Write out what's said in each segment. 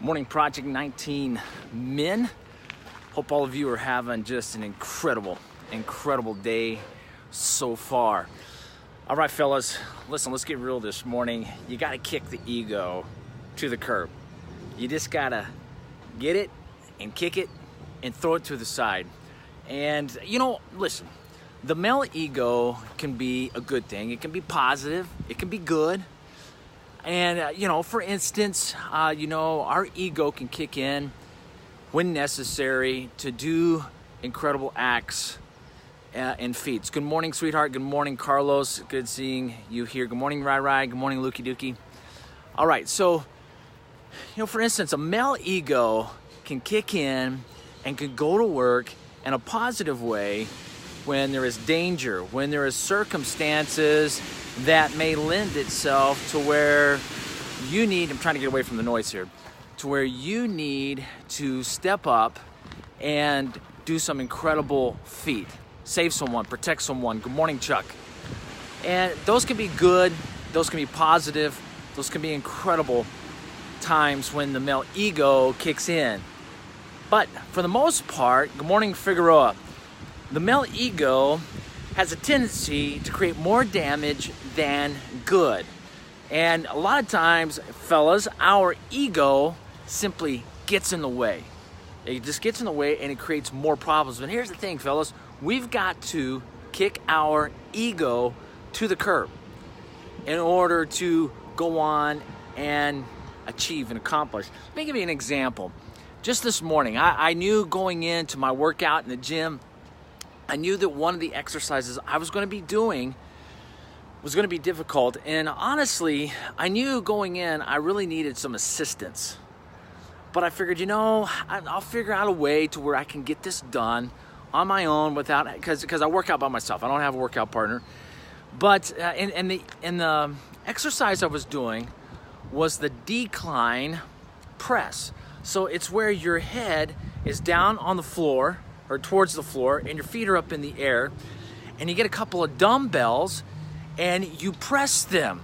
Morning Project 19 men. Hope all of you are having just an incredible day so far. All right, fellas, listen, let's get real this morning. You got to kick the ego to the curb. You just got to get it and kick it and throw it to the side. And, listen, the male ego can be a good thing. It can be positive. It can be good. And, for instance, our ego can kick in when necessary to do incredible acts and feats. Good morning, sweetheart. Good morning, Carlos. Good seeing you here. Good morning, Rai Rai. Good morning, Lukey Dookie. All right, so, for instance, a male ego can kick in and can go to work in a positive way when there is danger, when there is circumstances that may lend itself to where you need, I'm trying to get away from the noise here, to where you need to step up and do some incredible feat. Save someone, protect someone. Good morning, Chuck. And those can be good, those can be positive, those can be incredible times when the male ego kicks in. But for the most part, good morning, Figueroa, the male ego has a tendency to create more damage than good. And a lot of times, fellas, our ego simply gets in the way. It just gets in the way and it creates more problems. But here's the thing, fellas, we've got to kick our ego to the curb in order to go on and achieve and accomplish. Let me give you an example. Just this morning, I knew going into my workout in the gym, I knew that one of the exercises I was going to be doing was going to be difficult. And honestly, I knew going in I really needed some assistance. But I figured, I'll figure out a way to where I can get this done on my own without, because I work out by myself. I don't have a workout partner. But in the exercise I was doing was the decline press. So it's where your head is down on the floor or towards the floor and your feet are up in the air, and you get a couple of dumbbells and you press them,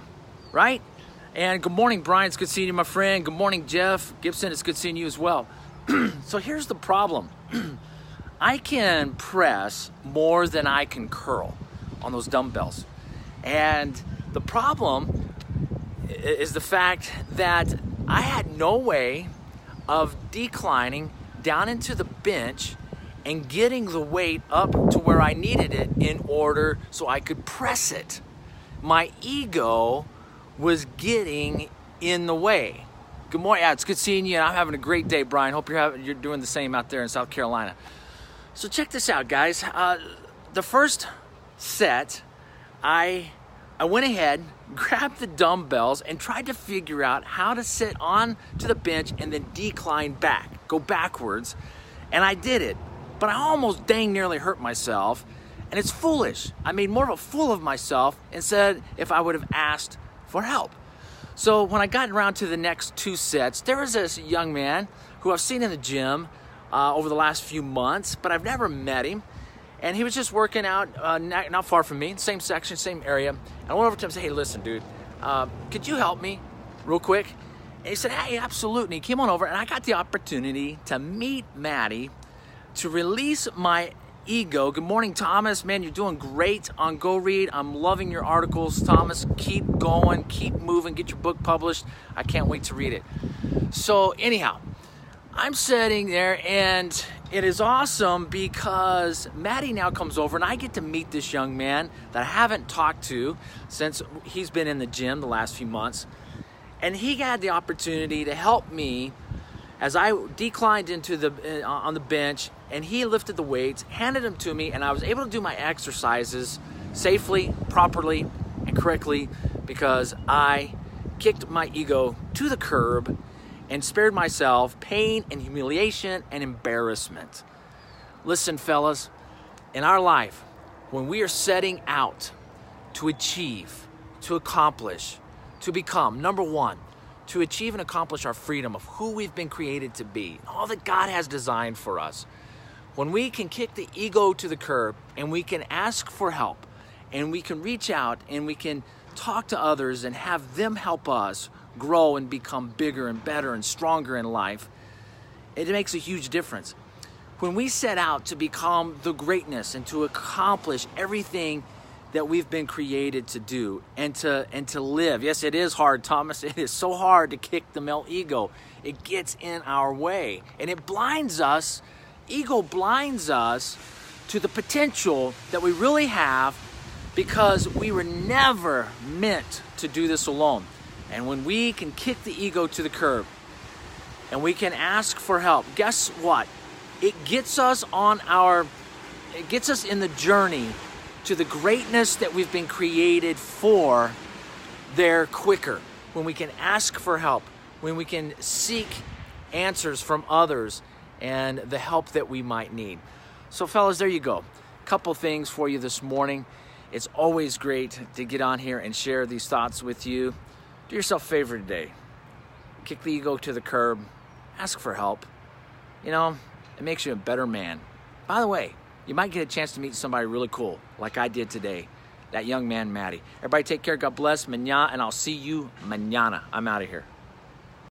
right? And good morning, Brian. It's good seeing you, my friend. Good morning, Jeff Gibson. It's good seeing you as well. So here's the problem. I can press more than I can curl on those dumbbells. And the problem is the fact that I had no way of declining down into the bench and getting the weight up to where I needed it in order so I could press it. My ego was getting in the way. Good morning. Yeah, it's good seeing you. I'm having a great day, Brian. Hope you're doing the same out there in South Carolina. So check this out, guys. The first set, I went ahead, grabbed the dumbbells, and tried to figure out how to sit on to the bench and then decline back, go backwards. And I did it. But I almost dang nearly hurt myself, and it's foolish. I made more of a fool of myself instead if I would have asked for help. So when I got around to the next two sets, there was this young man who I've seen in the gym over the last few months, but I've never met him. And he was just working out not far from me, same section, same area. And I went over to him and said, hey, listen, dude, could you help me real quick? And he said, hey, absolutely. And he came on over, and I got the opportunity to meet Maddie, to release my ego. Good morning, Thomas. Man, you're doing great on Go Read. I'm loving your articles, Thomas. Keep going, keep moving, get your book published. I can't wait to read it. So anyhow, I'm sitting there, and it is awesome because Maddie now comes over, and I get to meet this young man that I haven't talked to since he's been in the gym the last few months. And he had the opportunity to help me as I declined on the bench, and he lifted the weights, handed them to me, and I was able to do my exercises safely, properly, and correctly because I kicked my ego to the curb and spared myself pain and humiliation and embarrassment. Listen, fellas, in our life, when we are setting out to achieve, to accomplish, to become, number one, to achieve and accomplish our freedom of who we've been created to be, all that God has designed for us, when we can kick the ego to the curb and we can ask for help and we can reach out and we can talk to others and have them help us grow and become bigger and better and stronger in life, it makes a huge difference. When we set out to become the greatness and to accomplish everything that we've been created to do and to live. Yes, it is hard, Thomas. It is so hard to kick the male ego. It gets in our way and it blinds us. Ego blinds us to the potential that we really have because we were never meant to do this alone. And when we can kick the ego to the curb and we can ask for help, guess what? It gets us in the journey to the greatness that we've been created for there quicker. When we can ask for help, when we can seek answers from others and the help that we might need. So fellas, there you go. Couple things for you this morning. It's always great to get on here and share these thoughts with you. Do yourself a favor today. Kick the ego to the curb. Ask for help. You know, it makes you a better man. By the way, you might get a chance to meet somebody really cool, like I did today, that young man, Matty. Everybody take care, God bless, mañana, and I'll see you mañana. I'm out of here.